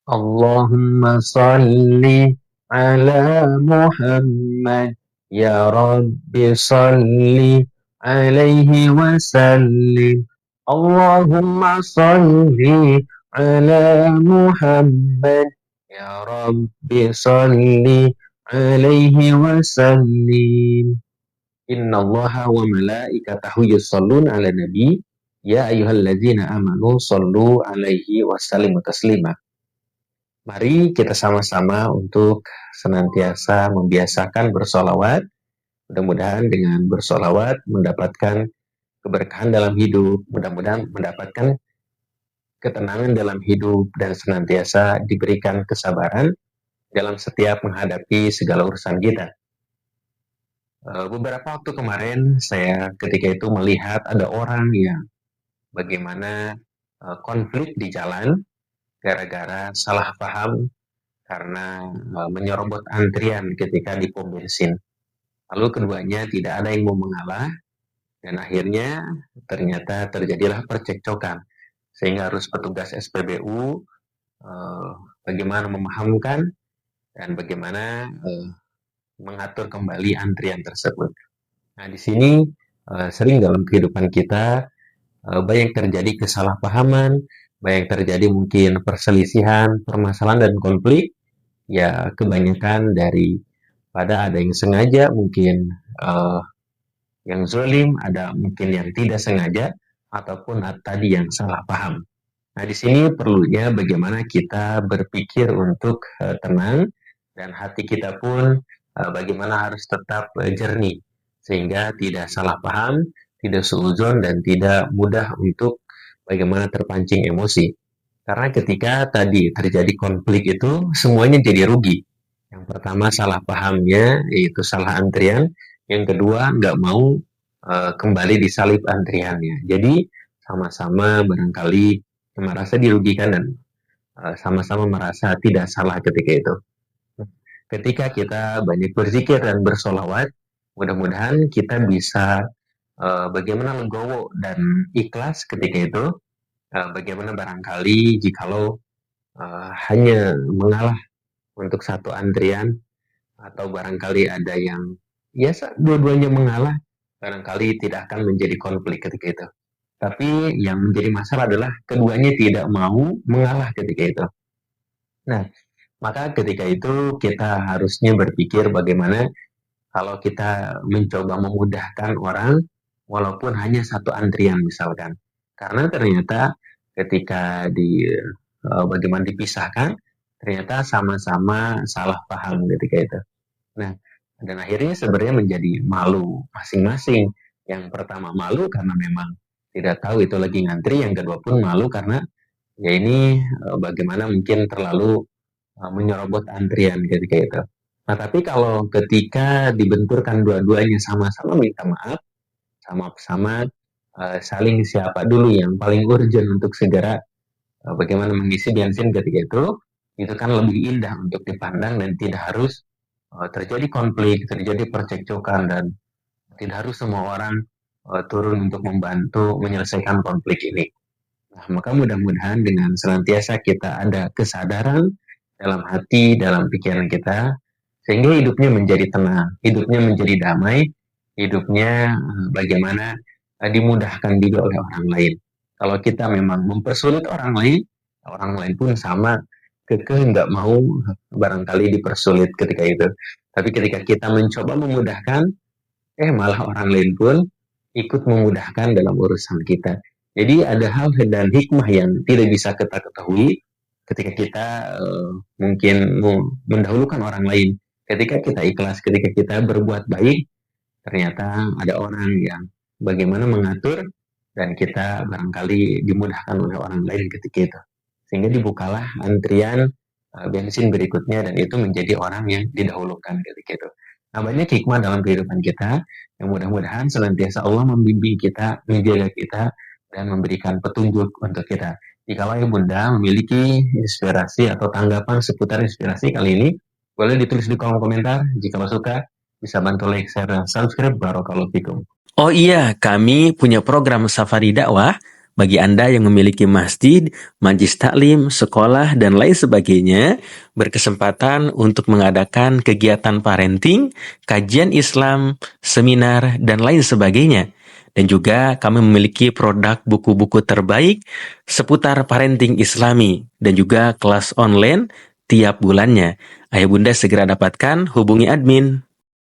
Allahumma salli ala Muhammad. Ya Rabbi salli alaihi wasallim. Allahumma salli ala Muhammad. Ya Rabbi salli alaihi wasallim. Inna allaha wa malaikatahu yusalluna ala nabi. Ya ayyuhalladzina amanu sallu alaihi wasallimu taslima. Mari kita sama-sama untuk senantiasa membiasakan bersolawat. Mudah-mudahan dengan bersolawat mendapatkan keberkahan dalam hidup. Mudah-mudahan mendapatkan ketenangan dalam hidup dan senantiasa diberikan kesabaran dalam setiap menghadapi segala urusan kita. Beberapa waktu kemarin saya ketika itu melihat ada orang yang bagaimana konflik di jalan gara-gara salah paham karena menyerobot antrian ketika di pom bensin. Lalu keduanya tidak ada yang mau mengalah dan akhirnya ternyata terjadilah percekcokan sehingga harus petugas SPBU bagaimana memahamkan dan bagaimana mengatur kembali antrian tersebut. Nah, di sini sering dalam kehidupan kita banyak terjadi kesalahpahaman, banyak terjadi mungkin perselisihan, permasalahan dan konflik. Ya, kebanyakan daripada ada yang sengaja, mungkin yang zalim, ada mungkin yang tidak sengaja, ataupun tadi yang salah paham. Nah, di sini perlunya bagaimana kita berpikir untuk tenang dan hati kita pun bagaimana harus tetap jernih sehingga tidak salah paham, tidak suudzon dan tidak mudah untuk bagaimana terpancing emosi. Karena ketika tadi terjadi konflik itu semuanya jadi rugi. Yang pertama salah pahamnya yaitu salah antrian, yang kedua nggak mau kembali disalib antriannya. Jadi sama-sama barangkali merasa dirugikan dan sama-sama merasa tidak salah ketika itu. Ketika kita banyak berzikir dan bersolawat, mudah-mudahan kita bisa bagaimana legowo dan ikhlas ketika itu. Bagaimana barangkali jikalau hanya mengalah untuk satu antrian atau barangkali ada yang biasa dua-duanya mengalah, barangkali tidak akan menjadi konflik ketika itu. Tapi yang menjadi masalah adalah keduanya tidak mau mengalah ketika itu. Nah, maka ketika itu kita harusnya berpikir bagaimana kalau kita mencoba memudahkan orang walaupun hanya satu antrian misalkan. Karena ternyata ketika bagaimana dipisahkan, ternyata sama-sama salah paham ketika itu. Nah, dan akhirnya sebenarnya menjadi malu masing-masing. Yang pertama malu karena memang tidak tahu itu lagi ngantri, yang kedua pun malu karena ya ini bagaimana mungkin terlalu menyerobot antrian ketika itu. Nah, tapi kalau ketika dibenturkan dua-duanya sama-sama minta maaf, sama-sama saling siapa dulu yang paling urgent untuk segera bagaimana mengisi bensin ketika itu kan lebih indah untuk dipandang dan tidak harus terjadi konflik, terjadi percekcokan dan tidak harus semua orang turun untuk membantu menyelesaikan konflik ini. Nah, maka mudah-mudahan dengan senantiasa kita ada kesadaran dalam hati, dalam pikiran kita, sehingga hidupnya menjadi tenang, hidupnya menjadi damai, hidupnya bagaimana dimudahkan juga oleh orang lain. Kalau kita memang mempersulit orang lain pun sama kekeh nggak mau barangkali dipersulit ketika itu. Tapi ketika kita mencoba memudahkan, malah orang lain pun ikut memudahkan dalam urusan kita. Jadi ada hal dan hikmah yang tidak bisa kita ketahui ketika kita mungkin mendahulukan orang lain. Ketika kita ikhlas, ketika kita berbuat baik, ternyata ada orang yang bagaimana mengatur dan kita barangkali dimudahkan oleh orang lain ketika itu. Sehingga dibukalah antrian bensin berikutnya dan itu menjadi orang yang didahulukan ketika itu. Nah, banyak hikmah dalam kehidupan kita yang mudah-mudahan senantiasa Allah membimbing kita, menjaga kita, dan memberikan petunjuk untuk kita. Jikalau Bunda memiliki inspirasi atau tanggapan seputar inspirasi kali ini, boleh ditulis di kolom komentar. Jika suka, bisa bantu like, share, dan subscribe. Barakallahu fikum. Oh iya, kami punya program Safari Dakwah Bagi Anda yang memiliki masjid, majlis taklim, sekolah, dan lain sebagainya, berkesempatan untuk mengadakan kegiatan parenting, kajian Islam, seminar, dan lain sebagainya. Dan juga kami memiliki produk buku-buku terbaik seputar parenting Islami dan juga kelas online tiap bulannya. Ayo Bunda segera dapatkan, hubungi admin.